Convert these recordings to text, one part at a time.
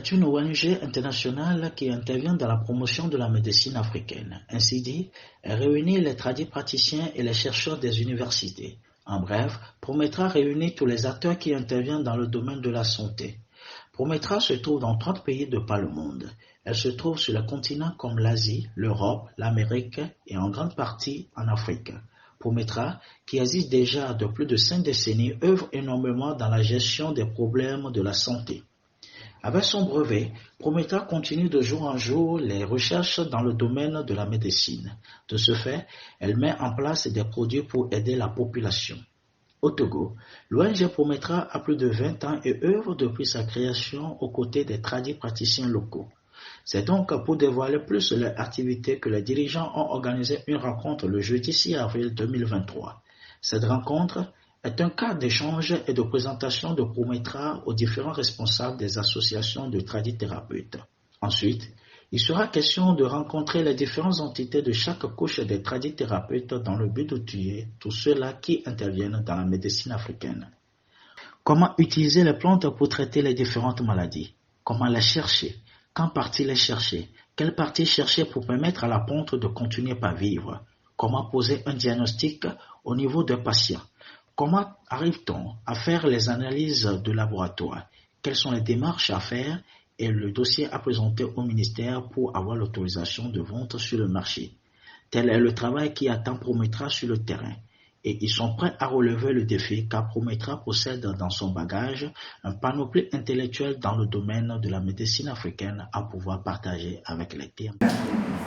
est une ONG internationale qui intervient dans la promotion de la médecine africaine. Ainsi dit, elle réunit les tradipraticiens et les chercheurs des universités. En bref, Prometra réunit tous les acteurs qui interviennent dans le domaine de la santé. Prometra se trouve dans 30 pays de par le monde. Elle se trouve sur les continents comme l'Asie, l'Europe, l'Amérique et en grande partie en Afrique. Prometra, qui existe déjà de plus de 5 décennies, œuvre énormément dans la gestion des problèmes de la santé. Avec son brevet, Prometra continue de jour en jour les recherches dans le domaine de la médecine. De ce fait, elle met en place des produits pour aider la population. Au Togo, l'ONG Prometra a plus de 20 ans et œuvre depuis sa création aux côtés des tradipraticiens locaux. C'est donc pour dévoiler plus leur activité que les dirigeants ont organisé une rencontre le jeudi 6 avril 2023. Cette rencontre est un cadre d'échange et de présentation de Prometra aux différents responsables des associations de tradithérapeutes. Ensuite, il sera question de rencontrer les différentes entités de chaque couche des tradithérapeutes dans le but d'outiller tous ceux-là qui interviennent dans la médecine africaine. Comment utiliser les plantes pour traiter les différentes maladies? Comment les chercher? Quand partir les chercher? Quelle partie chercher pour permettre à la plante de continuer par vivre? Comment poser un diagnostic au niveau d'un patient? Comment arrive-t-on à faire les analyses de laboratoire? Quelles sont les démarches à faire et le dossier à présenter au ministère pour avoir l'autorisation de vente sur le marché? Tel est le travail qui attend Prometra sur le terrain. Et ils sont prêts à relever le défi car Prometra possède dans son bagage un panoplie intellectuel dans le domaine de la médecine africaine à pouvoir partager avec les termes.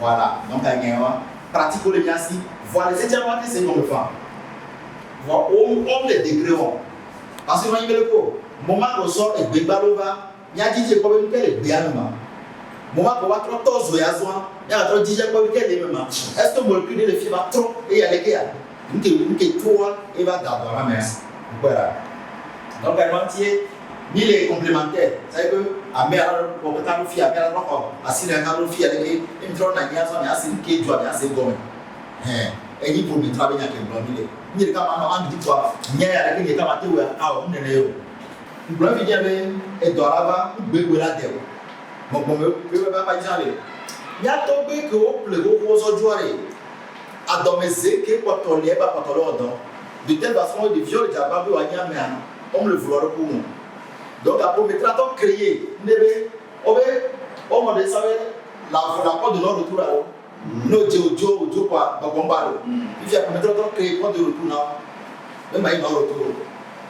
Voilà, donc pratique le bien si, voilà, c'est déjà moi qui sais comment le faire. Voilà, on les degrés. Parce que moi, il me le faut. Moment qu'on sort et Bébalova, il y a dit que je peux le bien. Moment qu'on va trop tôt, il y a trop dit que je peux le bien. Est-ce que mon cul de fille va trop et il y a les gars? Nous toi et va d'abord la mère. Voilà. Donc, elle m'a dit, il est complémentaire. C'est que, à mère, pour que ta fille, à mère, à si la fille, elle est une drôle de niaise, on est assez qui doit bien assez gomme. Et il faut me travailler avec le blanc. Il est comme un petit peu, il y a des gens qui ont été on est là. Le blanc vient et doit ou la terre. Mon bon, je ne vais pas dire. Il y a tombé que le gros aujourd'hui. À domicile, qui est pas tollé, pas tollé de telle façon, de viol, de jababou, on le voit pour nous. Donc, à Prometra, on créé, on m'a dit, la porte de notre retour là-haut. Nous, Dieu, quoi, Bombalo. Il y a Prometra, on crée porte de retour là. Même à une retour.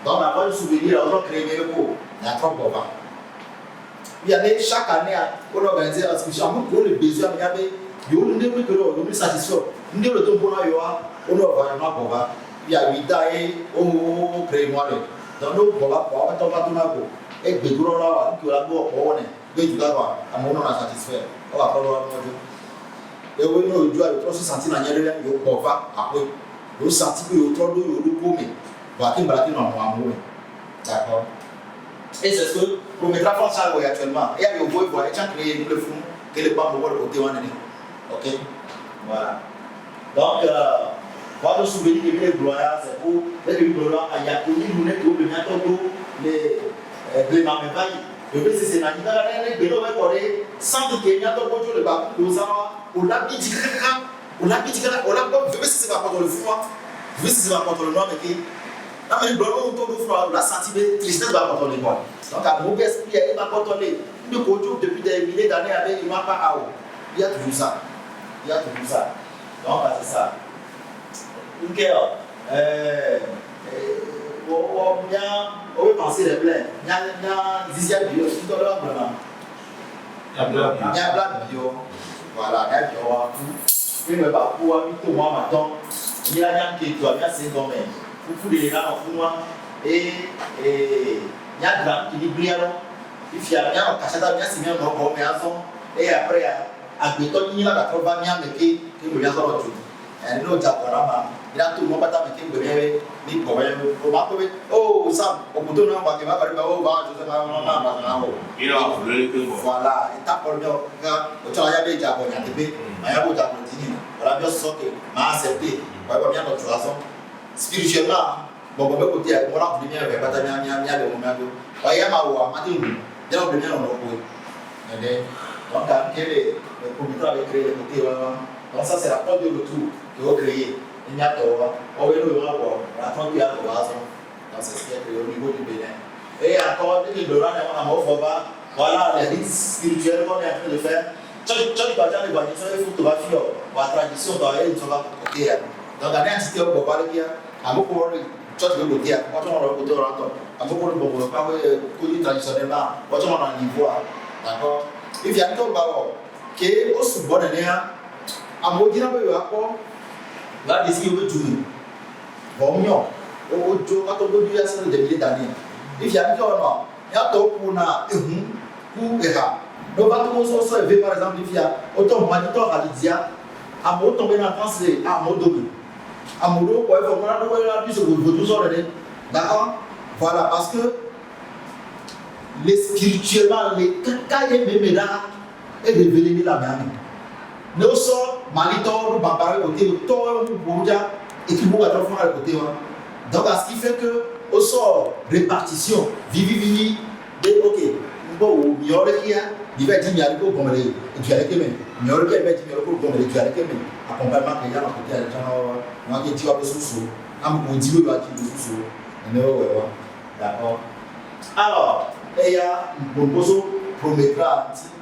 Donc, on a pas de souvenir, on a créé le pot. Il y a trop de bobas. Il y a chaque année, on organise la discussion, on a le besoin, il y avait. Il y a des gens qui sont satisfaits. Nous avons le temps pour nous, on a vraiment boba. Il y a 8 ans, on crée moi. Dans nos boba, on va tomber tout là-bas. Et des gros là, qui va boire, on est. Mais tu vas voir, à mon nom, on a satisfait. On va prendre le et oui, nous, Dieu a trop se sentir dans le lien, il y a boba, après. Nous sentir que nous trop d'eau, nous commis. Voilà, qui va dans mon amour. D'accord. Et c'est ce que Prometra fonctionne actuellement. Et il y a des gens qui ont créé le fond, que les femmes vont côté où on est. Ok, voilà. Donc, votre souvenir de gloire, c'est pour les gloires à Yakoni, nous n'avons pas les mamelles. Le but c'est que nous avons des gloires sans que nous ayons le bac, nous avons la petite craque, on l'a petit craque, on l'a pas vu si c'est pas contre le froid, vu si c'est pas contre le noir, mais qui. Non, mais le gloire, on tombe au froid, on a senti que tristesse va contre le noir. Donc, à mauvais esprit, il va contre les. Nous, depuis des milliers d'années, avec il ne va pas à haut. Il y a toujours ça. Il y a tout ça. Donc, c'est ça. Ok, on peut penser les plaies. Il y a des dixièmes bio, tout à l'heure, vraiment. Il y a plein de bio. Voilà, il y a bio. Puis, mais pas pour tout moi maintenant. Il y a un qui doit bien se gommer. Pour les gens en moi. Et il y a des gens qui brillent alors. Il y a bien un cachet bien si bien dans le maison. Et après, à béton, il y a 80 millions de qui me viennent dans le truc. Et nous, il y a tout le monde qui me vient, mais pour moi, oh, ça, au bout de l'an, il va falloir, oh, je sais pas, voilà, et t'as pour le bien, au travail avec Japon, il y a des pays, il y a beaucoup de Japon, voilà, bien sûr que m'a accepté, on va bien notre façon. Spirituellement, bon, bon, côté, moi, là, je viens avec Patamia, le moment, il y a ma voix, Matin, il y a le bien, on Donc, les communautés avaient créé les côtés. Donc, ça, c'est la porte de retour qu'ils ont créé. Il y a la trompe qui a donc, c'est ce qui est créé au niveau du Bénin. Et encore, voilà les rites spirituels qu'on est en train de faire. Tu vas dire les voitures, il faut que tu vas faire la tradition dans les côtés. Donc, dans l'entité, on va parler à beaucoup de choses de côté. Quand on va côté, à beaucoup de choses traditionnellement, quand on va en niveau. D'accord? Il y a un peu de ballon qui est aussi bon à maudire un peu de rapport. Là, des signes de tout. Bon, non. Au jour, quand on veut dire ça, des milliers d'années. Il y a un peu de ballon. Il y a un peu de ballon. Donc, quand on se réveille, par exemple, il y a autant de manitos à l'Idia, à mon tombé dans la France, à mon domaine. À mon dos, il faut que d'accord? Voilà, parce que les spirituellement, les cahiers même là, est révélé la même. Nous sommes Malito, nous parlons côté de toi, et qui vous attendent à côté. Donc, ce qui fait que, au sort répartition, vivi, ok, bon, il y aurait qui a, il va dire, il y a le coup comme les, et tu as les kémens. Il y aurait qui a, il va dire, il y a le coup comme les, tu as les kémens. Accompagnement que il y a à côté, il y a un qui tire le sous-sous, un peu de dieu, il va tirer le sous-sous. D'accord. Alors, il y a un proposal promettra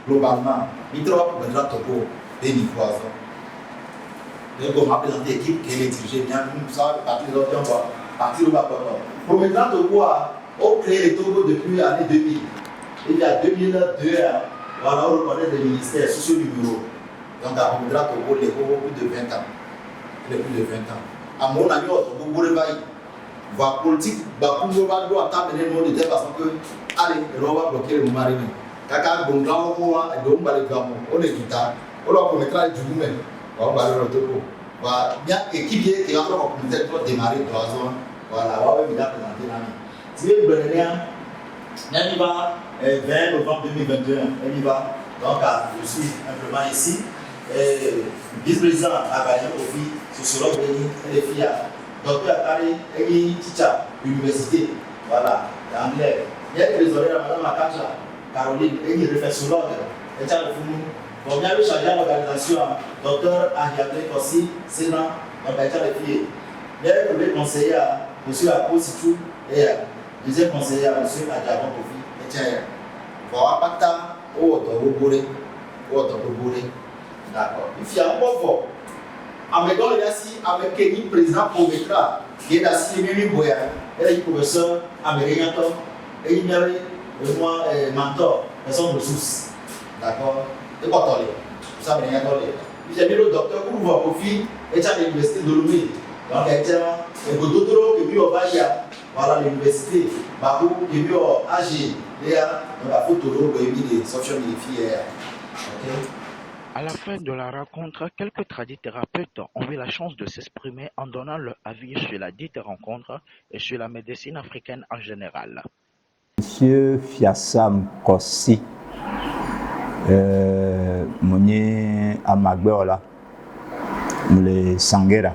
globalement, il promettra Togo, des microisons. Donc, on m'a présenté l'équipe qui est dirigée bien, ça, partir de l'autre, on va partir au bas. Promettra Togo a créé les Togo depuis l'année 2000. Il y a 2002, voilà, on reconnaît les ministères sociaux numéro. Donc, à Promettra Togo, les Togo, plus de 20 ans. Les plus de 20 ans. À mon avis, on Togo, la politique, on va table les mots de telle façon que, allez, on va bloquer le moment. Kaka Bonga, on est guitare, on va promettre du nous-mêmes. On va le retour. Bien, équipe qui est encore peut-être démarrer 3 ans. Voilà, on va bien présenter l'année. Si vous voulez, on y va 20 novembre 2021. On y va. Donc, je suis simplement ici. Vice-président à Bagnon Kofi, sociologue et les filles. Docteur Akari, et teacher, université. Voilà, l'anglais. Il y a trésorier à Madame Akacha, Caroline, et réflexologue. Et tiens, le fou. Bon, bien, le chargé de l'organisation, docteur Ahiablé Kossi, Sénat, donc il y a les filles. Il y a le premier conseiller, M. Ako Sichou, et le deuxième conseiller, M. Adjabon Kofi, et tiens, voilà, Pata, Otobouré. D'accord. Il y a un peu avec avec le président Prometra, qui est assis le même boya, et le professeur américain, et il y a moi mentor, personne ressources. D'accord? Et pas toller. Ça me rien toller. Puis j'ai mis le docteur pour voir profil, et à l'université de Lomé. Donc, il y a un docteur qui est venu au Bahia, voilà l'université, Bakou, qui est venu au AG, donc la photo qui est venu des social media. À la fin de la rencontre, quelques tradithérapeutes ont eu la chance de s'exprimer en donnant leur avis sur la dite rencontre et sur la médecine africaine en général. Monsieur Fiassam Kossi, Mounié Amagbeola, le Sanguera,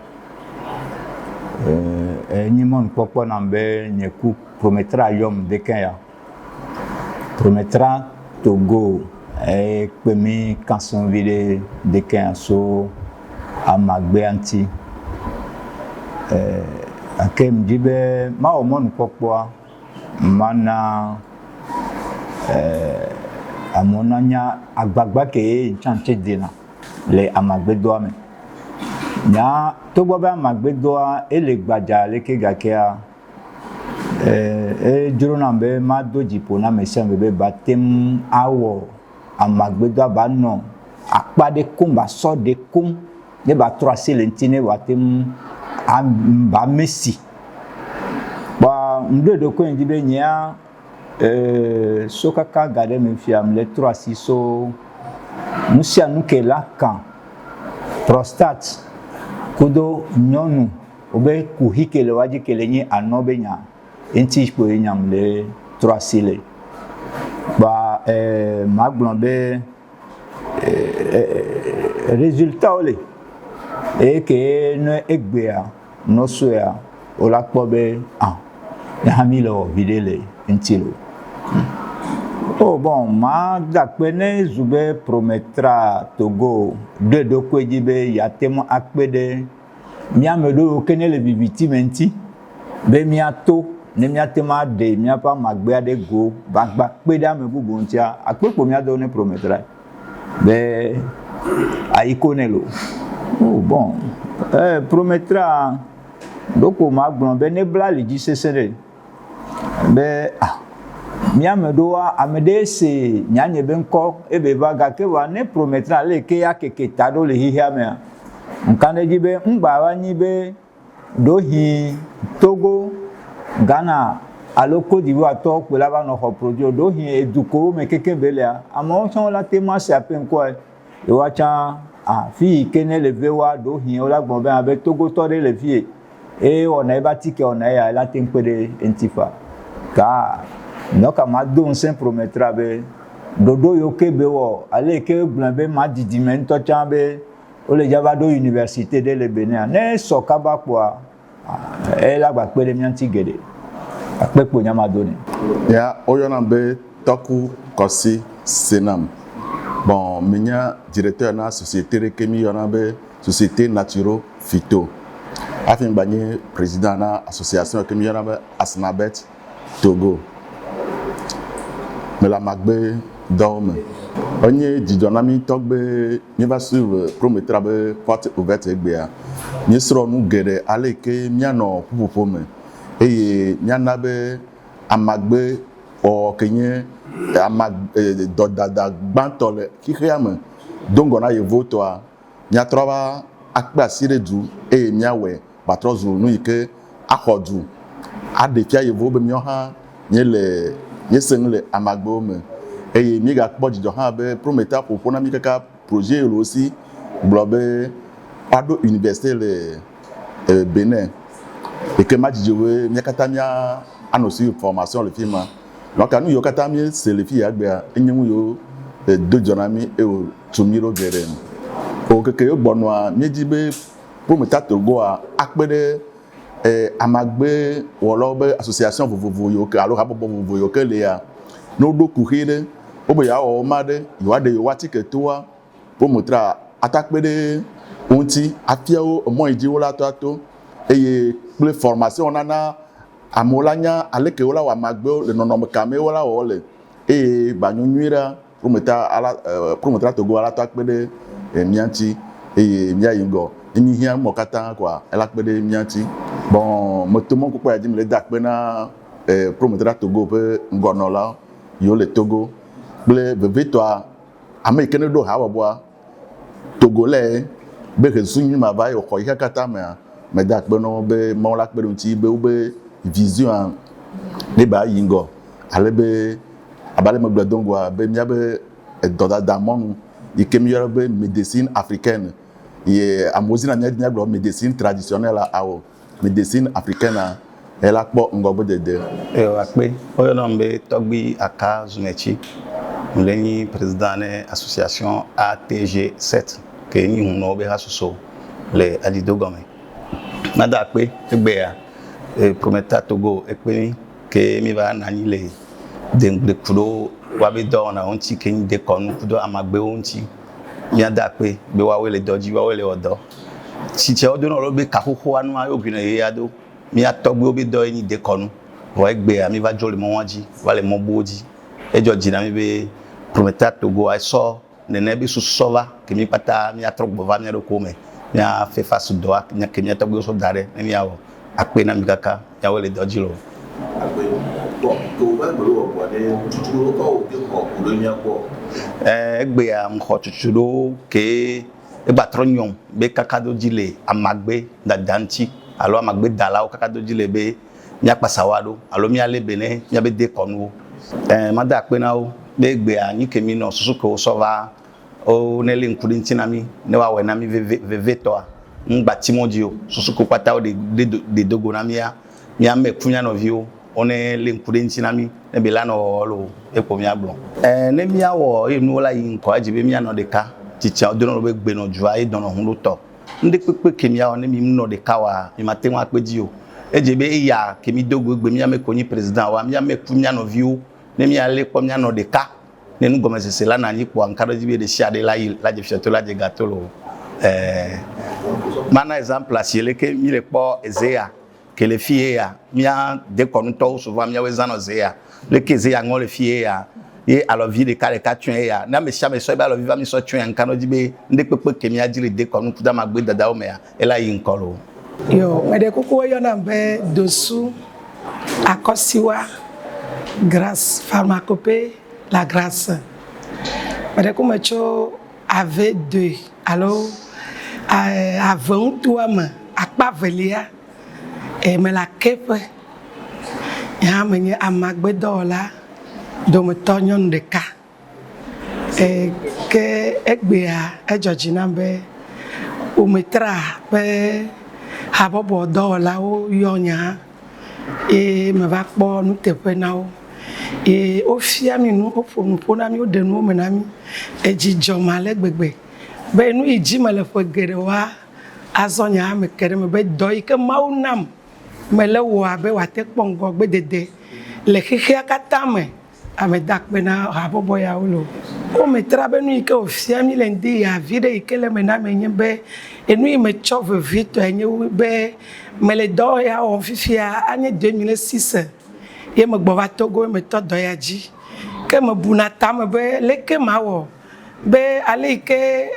Nimon Pokwa Nambe, Nyeku, Promettra Yom Dekenya, Promettra Togo. Et puis quand on vit des quinze à Magbeanti, à Kem Dibe, ma au monde pourquoi mana à mon anya agbagba qui est chanté dina les amagbedoa mais nya to boba amagbedoa et les gbadja les kegakia et durunambe ma doji pona mais c'est un bébé baptême awo amagbedoa ba non akpa de kumba so de kum ne ba tracer l'intine watem ba messi ba ndo de ko ndibe nya so kaka gade me fiam le 3 so musia nuke la kan prostate kudo nyonu obe kuhike le waji kele ni anobe nya enti po nyam le 3 le ba maglombe résultat ole et que no egbea no soya ola pobe ya hamilo videle entilo Oh bon, ma dakpene zube promettra Togo de kwejibe ya temo akpede mia medo kenele bibiti menti be mia to ne mia tema de mia pa magbe ade go bagba kpeda me bubu ntia akpepo mia do ne promettra be aikonelo. Oh bon, promettra doko magbon be ne bla liji sesere be mia medoa amede se nyanye benko ebe baga ke wa ne promettra le ke ya keke tado le hihia me nkane jibe ngba wa nyibe dohi Togo Ghana aloko diwa to pe la ba no ho produit dohi eduko me keke belia amo so la tema se apen ko e wa cha fi kene le vewa dohi o la gbon be abe Togo to de le vie e ona e ba tike ona ya la tempe de entifa ka no ka ma don sen promettra be dodo yo kebe wo ale ke gblebe ma didi men to chan be o le jaba do université de le Benin ne so ka ba po e la gba pe le mi anti gede apepo nya ma doni ya oyona be toku kosi senam bon minya directeur na société rekemi yona be société naturo phyto afin banye président na association kemi yona be Asnabet Togo me la magbe dorme onye didonami togbe mi va suivre promettra be porte ouverte egbea mi sro nu gere aleke miano pupupome eye miana be amagbe o kenye amag dodada gbantole kikriame dongo na yevoto a nya troba akpa siredu eye miawe batrozu nu ike ahodu adefia yevo be mioha nyele yesengle amagbo me eye mi ga kpo jijo ha be promettra popona mi kaka projet lo aussi blobe ado université le Benin et que ma jijowe mi kata mi anosi formation le firma donc anu yo kata mi c'est le fi agbe enyemu yo de jonami e o tumiro gere o keke yo gbonwa mi jibe promettra Togo a akpede amagbe wolobe association vovovo yo ke alo habobo vovovo yo ke le ya no do kuhire obo ya o made yo ade yo watike toa promettra atakpede unti afiao mo ijiwo la to eye ple formation nana amolanya aleke wala wa magbe le nonom kame wala wole eye banyunyira promettra Togo ala takpede mianti eye mia yingo ni hia mokata kwa elakpede mianti bon motomo ko pa dim le dakpe na promettra Togo pe ngonola yo le Togo ble bevitoa amekene do hawa boa togolais be resunyi ma ba yo ko yakata me dakpe no be mo lakpe nti be vision ne ba yingo alebe abale me gledongo be mia be doda damonu ikemi yo be médecine africaine ye amozina nya glo médecine traditionnelle awo médecine africaine elle a po ngobo de akpe oyo nombe togbi aka zunechi mleni président ne association ATG 7 ke ni huno be hasuso le alido gome nada akpe egbea promettra Togo ekpe ke mi ba nani le de kudo wa be do na onti ke ni de konu kudo amagbe onti mi ada akpe be wa wele doji wa wele odo chiche odo no lo be kakoko anu ayo bina ye ado mi atogbe obi do ni de konu wa egbe ami va jole mo wanji wale mo boji ejo jina mi be promettra Togo I saw nene bi su sova ke mi pata mi atrogbo va mi ro kome mi a fe face do nya ke mi atogbe so dare mi awo akpe na mi kaka ya wele doji lo akpe bon to ba gbo wo de tuturo ko o de ko ko mi akpo egbe am kho tuturo ke e batronyon be kaka do jile amagbe dadanti alo amagbe dala o kaka do jile be nya pasawado alo mi ale Benin nya be de konu mada akpe na o be egbe anyi kemi no susuko sova o nele nkudinti na mi ne wa we na mi veveto ngba timoji o susuko pata o de dogo na mi ya me kunya no vio one le nkudinti na mi ne be la no lo epo mi agbon ne mi awo inu la yin ko ajibe mi ano de ka ticha do no be gbe no ju ai don no hun lo to nde pepe kemi awo ne mi no de ka wa mi mate won apeji o ejebe iya kemi dogo gbe mi ya me konyi president wa mi ya me kunya no vio ne mi ale kpɔ mia nɔ ɖeka ne nugɔmesese la na anyi kpɔ ankaɖedzi be ɖe sia ɖe la yi la dze fiato la dze gato lo mana exemple asi leke mi le kpɔ Ezea ke le fi ye ya mia dekɔnutɔwo souvent miawoe zãnɔ Ezea leke Ezea ŋɔ le fi ye ya ye alɔvi ɖeka tsoe ya ne ame sia ame sɔ be alɔvi va mi sɔ tsoe ankaɖedzi be ŋdekpekpe ke mia dzi le dekɔnu kuda ma gbe dadawo mea ela yi ŋkɔ lo. Yo, mede kuku yɔna be dosu akɔsiwa grâce pharmacopée la grâce. Mede ku me tso AV2 alo ave ŋutua me akpa velia me le akeƒe ya me nye amagbedɔwɔla dometɔ nyɔnu ɖeka ke egbea edzɔdzi nam be wometra be habɔbɔ dɔwɔlawo yɔ nya ye me va kpɔ nuteƒe na wo ye wofia mi nu woƒo nuƒo na mi woɖe nuwo me na mi edzidzɔ me ale gbegbe be nu yi dzi me le ƒe geɖewoa azɔ nya me ke ɖe me be dɔ yi ke Mawu nam me le wɔa be wòate kpɔ ŋgɔgbe dede le xexea katã me ame da akpe na habɔbɔ yawo lo wometra be nu yi ke wòfia mi le ŋdi ya vi ɖe yi ke le me na me nye be enu yi me tsɔ vevitɔe nye be me le dɔ ya wɔm fifia anye 2006 ye me gbɔ va Togo me tɔ dɔ ya dzi ke me buna tame be leke ma wɔ be ale yi ke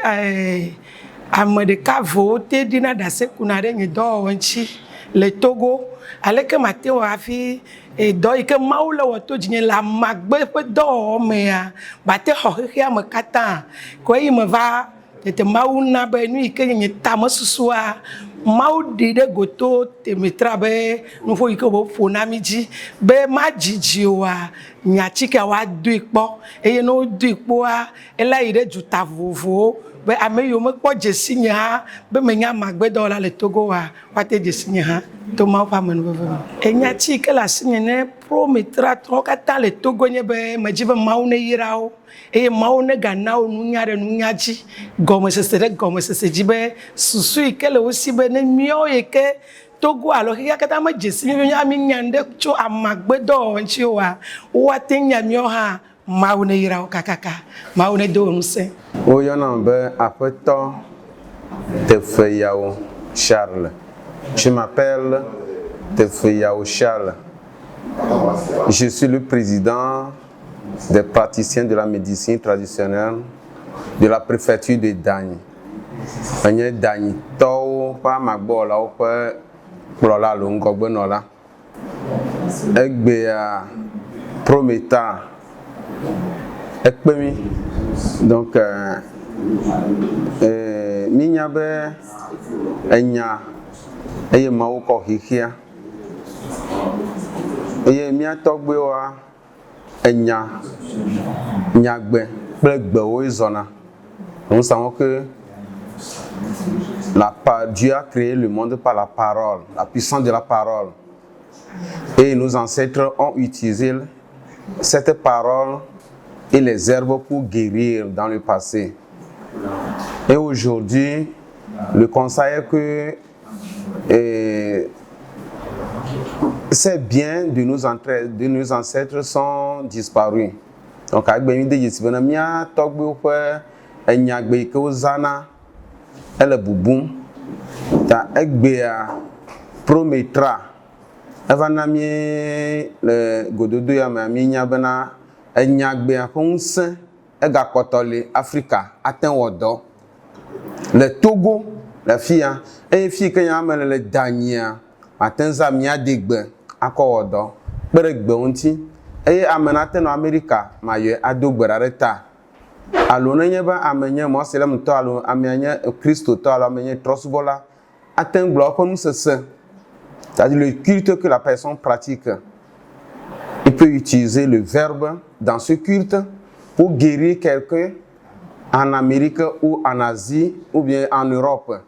ame ɖeka vowo te ɖina ɖase kuna ɖe nye dɔwɔwɔ ŋuti le Togo aleke mate wɔ hafi dɔ yi ke Mawu le wɔ to dzinye le amagbe ƒe dɔwɔwɔ mea bate xɔ xexea me katã ko eyi me va tete Mawu na be nu yi ke nye tame susua Mawu ɖi ɖe goto temetra be nuƒo yi ke woƒo na mi dzi be ma dzidzi oa nyatsike woadoe kpɔ eye ne wodoe kpɔa ela yi ɖe dzuta vovovowo be ame yiwo mekpɔ dzesi nye hã be menye amagbedɔwɔla le Togo wa woate dzesi nye hã to Mawu ƒe amenuveve me enyatsi yi ke le asinye ne prometra tɔwo katã le Togo nye be medzi be Mawu ne yra wo eye Mawu ne gana wo nunya ɖe nunya dzi gɔmesese ɖe gɔmesese dzi be susu yi ke le wo si be ne míawo yi ke Togo alo xexea katã me dzesi mi nya ɖe tso amagbedɔwɔwɔ ŋuti oa woate nya míawo hã Mawu ne yra wo kakaka Mawu ne do wo ŋusẽ. Woyɔna be aƒetɔ Tefeyawo Charles. Je m'appelle Tefeyawo Charles. Je suis le président des praticiens de la médecine traditionnelle de la préfecture de Dagny. Enye Dagny tɔwo ƒe amagbɔwɔlawo ƒe kplɔla lo ŋgɔgbenɔla. Egbea Prometa ekpe mi donc mi nya be enya eye Mawu kɔ xexea eye mia tɔgbewoa enya nyagbe kple gbewo zɔna. Nous savons que Dieu a créé le monde par la parole, la puissance de la parole. Et nos ancêtres ont utilisé cette parole et les herbes pour guérir dans le passé. Et aujourd'hui, le constat est que ces biens de nos ancêtres sont disparus. Donc, avec Béni de Yesibana, mia togbe ƒe enyagbe ke wozana ele bubum ta egbea Prometra eva na mi le gododo ya me mi nya bena enyagbea ƒe ŋusẽ egakpɔtɔ le Afrika ate wɔ dɔ le Togo le afia eye fi ke nya me le Danyia ate za mia de gbe akɔ wɔ dɔ kpe ɖe gbe ŋuti eye ame nate nɔ Amerika ma yɔ ado gbe ɖa ɖe ta alo ne nye be ame nye mɔsilemtɔ alo ame nye kristotɔ alo ame nye trɔsubɔla ate gblɔ eƒe nusese. C'est-à-dire le culte que la personne pratique. Il peut utiliser le verbe dans ce culte pour guérir quelqu'un en Amérique ou en Asie ou bien en Europe.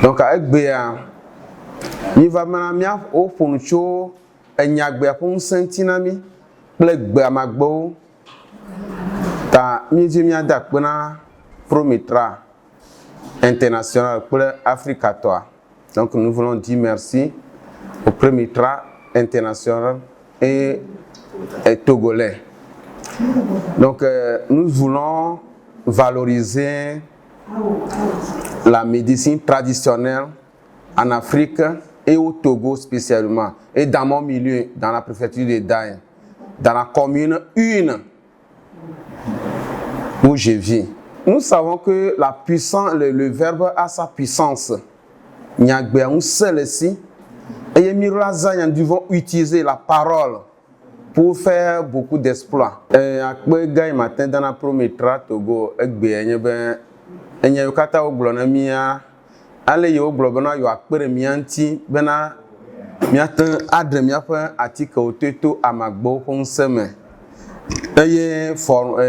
Donc avec Béa, il va maintenant au poncho et nyagbe pour sentinami, plek Béa magbo, ta miedzimia dakbena Prometra international pour l'Afrique toi. Donc nous voulons dire merci au Prometra international et togolais. Donc, nous voulons valoriser la médecine traditionnelle en Afrique et au Togo spécialement. Et dans mon milieu, dans la préfecture de Daï, dans la commune 1 où je vis. Nous savons que la puissance, le verbe a sa puissance. Nous devons utiliser la parole pour faire beaucoup d'exploits. Après matin dans la Prométra Togo, ale yo globana yo akpere mianti bena miatan adre miafa atika oteto amagbo fonseme eye for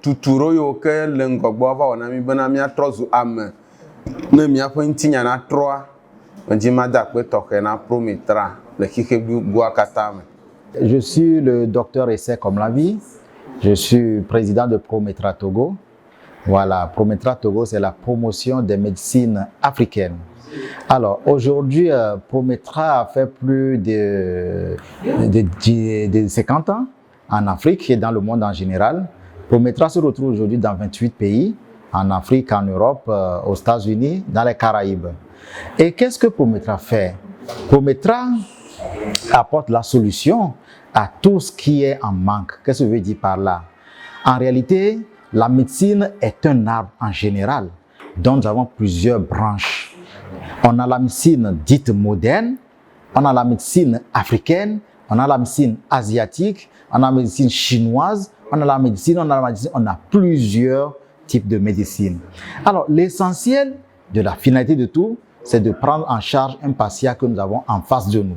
tuturo yo ke lengogbo va ona mi bena miatrozu ame ne miafa ntinya na troa njima da pe toke na Prométra le kikebu guakatame. Je suis le docteur Essai comme la vie. Je suis président de Prométra Togo. Voilà, Prométra Togo, c'est la promotion des médecines africaines. Alors, aujourd'hui, Prométra a fait plus de 50 ans en Afrique et dans le monde en général. Prométra se retrouve aujourd'hui dans 28 pays, en Afrique, en Europe, aux États-Unis, dans les Caraïbes. Et qu'est-ce que Prométra fait? Prométra apporte la solution à tout ce qui est en manque. Qu'est-ce que je veux dire par là? En réalité, la médecine est un arbre en général, dont nous avons plusieurs branches. On a la médecine dite moderne, on a la médecine africaine, on a la médecine asiatique, on a la médecine chinoise, on a la médecine, on a plusieurs types de médecine. Alors, l'essentiel de la finalité de tout, c'est de prendre en charge un patient que nous avons en face de nous.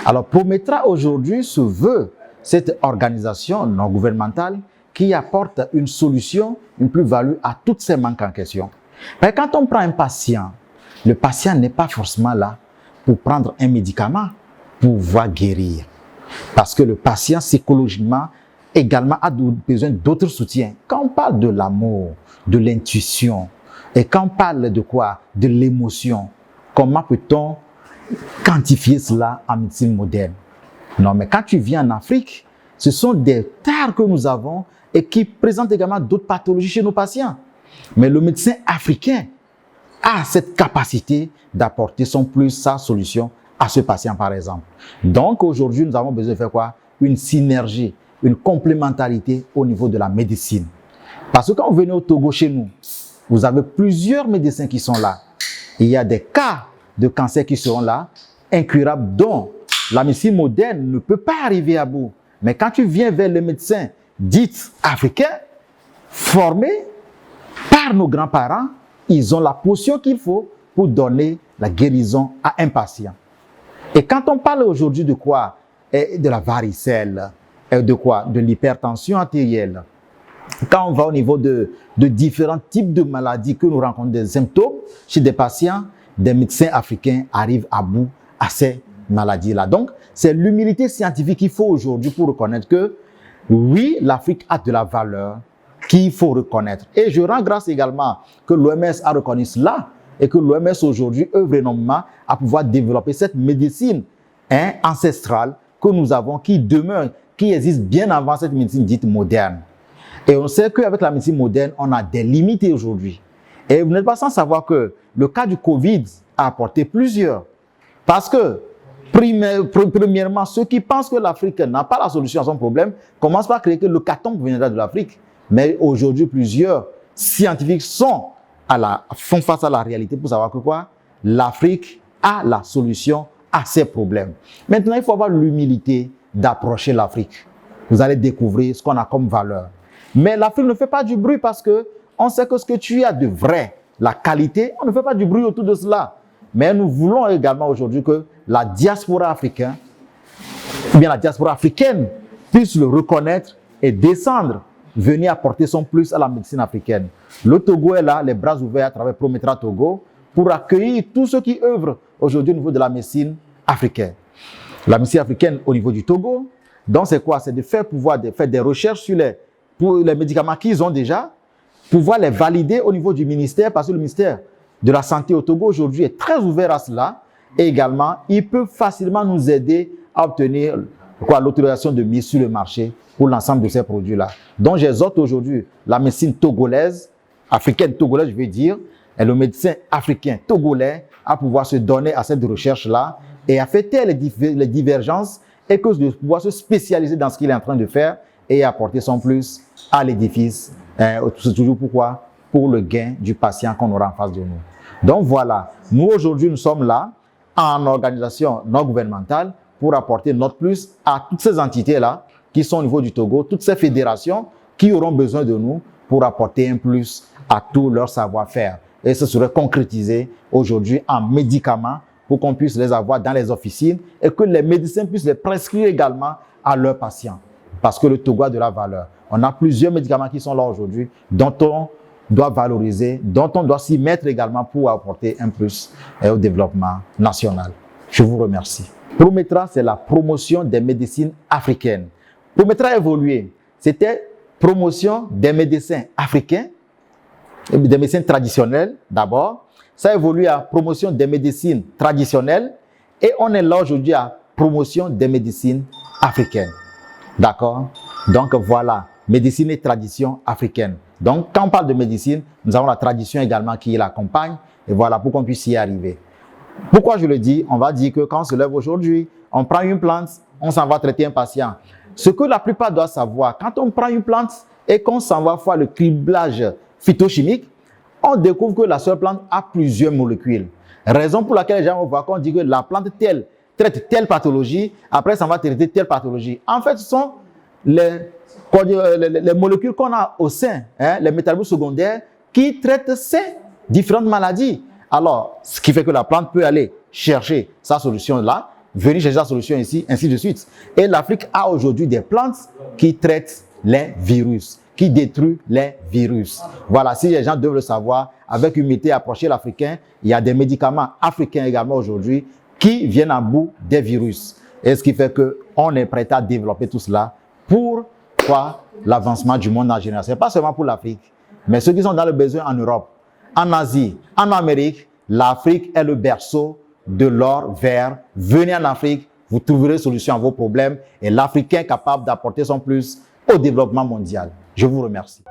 Alors, Prométra aujourd'hui se veut cette organisation non gouvernementale qui apporte une solution, une plus-value à tous ces manques en question. Mais quand on prend un patient, le patient n'est pas forcément là pour prendre un médicament pour pouvoir guérir. Parce que le patient, psychologiquement, également a besoin d'autres soutiens. Quand on parle de l'amour, de l'intuition, et quand on parle de quoi? De l'émotion, comment peut-on quantifier cela en médecine moderne? Non, mais quand tu viens en Afrique, ce sont des tares que nous avons et qui présentent également d'autres pathologies chez nos patients. Mais le médecin africain a cette capacité d'apporter son plus, sa solution à ce patient, par exemple. Donc, aujourd'hui, nous avons besoin de faire quoi? Une synergie, une complémentarité au niveau de la médecine. Parce que quand vous venez au Togo chez nous, vous avez plusieurs médecins qui sont là. Il y a des cas de cancer qui seront là, incurables, dont la médecine moderne ne peut pas arriver à bout. Mais quand tu viens vers les médecins dits africains, formés par nos grands-parents, ils ont la potion qu'il faut pour donner la guérison à un patient. Et quand on parle aujourd'hui de quoi? De la varicelle, de quoi? De l'hypertension artérielle. Quand on va au niveau de différents types de maladies que nous rencontrons, des symptômes chez des patients, des médecins africains arrivent à bout à ces maladies-là. Donc, c'est l'humilité scientifique qu'il faut aujourd'hui pour reconnaître que oui, l'Afrique a de la valeur qu'il faut reconnaître. Et je rends grâce également que l'OMS a reconnu cela et que l'OMS aujourd'hui œuvre énormément à pouvoir développer cette médecine ancestrale que nous avons, qui demeure, qui existe bien avant cette médecine dite moderne. Et on sait qu'avec la médecine moderne, on a des limites aujourd'hui. Et vous n'êtes pas sans savoir que le cas du Covid a apporté plusieurs. Parce que, premièrement, ceux qui pensent que l'Afrique n'a pas la solution à son problème commencent par créer que le l'hécatombe viendra de l'Afrique. Mais aujourd'hui, plusieurs scientifiques font face à la réalité pour savoir que quoi? L'Afrique a la solution à ses problèmes. Maintenant, il faut avoir l'humilité d'approcher l'Afrique. Vous allez découvrir ce qu'on a comme valeur. Mais l'Afrique ne fait pas du bruit parce que on sait que ce que tu as de vrai, la qualité, on ne fait pas du bruit autour de cela. Mais nous voulons également aujourd'hui que la diaspora africaine, ou bien la diaspora africaine, puisse le reconnaître et descendre, venir apporter son plus à la médecine africaine. Le Togo est là, les bras ouverts à travers Prométra Togo, pour accueillir tous ceux qui œuvrent aujourd'hui au niveau de la médecine africaine. La médecine africaine au niveau du Togo, donc c'est quoi? C'est de faire des recherches sur les médicaments qu'ils ont déjà, pouvoir les valider au niveau du ministère, parce que le ministère de la Santé au Togo aujourd'hui est très ouvert à cela. Et également, il peut facilement nous aider à obtenir l'autorisation de mise sur le marché pour l'ensemble de ces produits-là. Donc, j'exhorte aujourd'hui la médecine togolaise, africaine togolaise, je veux dire, et le médecin africain togolais à pouvoir se donner à cette recherche-là et à faire taire les divergences et que de pouvoir se spécialiser dans ce qu'il est en train de faire et apporter son plus à l'édifice. C'est toujours pourquoi? Pour le gain du patient qu'on aura en face de nous. Donc voilà, nous aujourd'hui, nous sommes là en organisation non gouvernementale pour apporter notre plus à toutes ces entités-là qui sont au niveau du Togo, toutes ces fédérations qui auront besoin de nous pour apporter un plus à tout leur savoir-faire. Et ce serait concrétisé aujourd'hui en médicaments pour qu'on puisse les avoir dans les officines et que les médecins puissent les prescrire également à leurs patients. Parce que le Togo a de la valeur. On a plusieurs médicaments qui sont là aujourd'hui dont on doit valoriser, dont on doit s'y mettre également pour apporter un plus au développement national. Je vous remercie. Prometra, c'est la promotion des médecines africaines. Prometra a évolué. C'était promotion des médecins africains, des médecins traditionnels d'abord. Ça évolue à promotion des médecines traditionnelles et on est là aujourd'hui à promotion des médecines africaines. D'accord? Donc voilà, médecine et tradition africaine. Donc quand on parle de médecine, nous avons la tradition également qui l'accompagne et voilà pour qu'on puisse y arriver. Pourquoi je le dis? On va dire que quand on se lève aujourd'hui, on prend une plante, on s'en va traiter un patient. Ce que la plupart doivent savoir, quand on prend une plante et qu'on s'en va faire le criblage phytochimique, on découvre que la seule plante a plusieurs molécules. Raison pour laquelle les gens vont voir qu'on dit que la plante telle traite telle pathologie, après ça va traiter telle pathologie. En fait, ce sont les molécules qu'on a au sein, les métabolites secondaires, qui traitent ces différentes maladies. Alors, ce qui fait que la plante peut aller chercher sa solution là, venir chercher sa solution ici, ainsi de suite. Et l'Afrique a aujourd'hui des plantes qui traitent les virus, qui détruisent les virus. Voilà, si les gens doivent le savoir, avec humilité, approcher l'Africain, il y a des médicaments africains également aujourd'hui qui viennent à bout des virus. Et ce qui fait qu'on est prêt à développer tout cela pour l'avancement du monde en général. Ce n'est pas seulement pour l'Afrique, mais ceux qui sont dans le besoin en Europe, en Asie, en Amérique, l'Afrique est le berceau de l'or vert. Venez en Afrique, vous trouverez solution à vos problèmes et l'Africain est capable d'apporter son plus au développement mondial. Je vous remercie.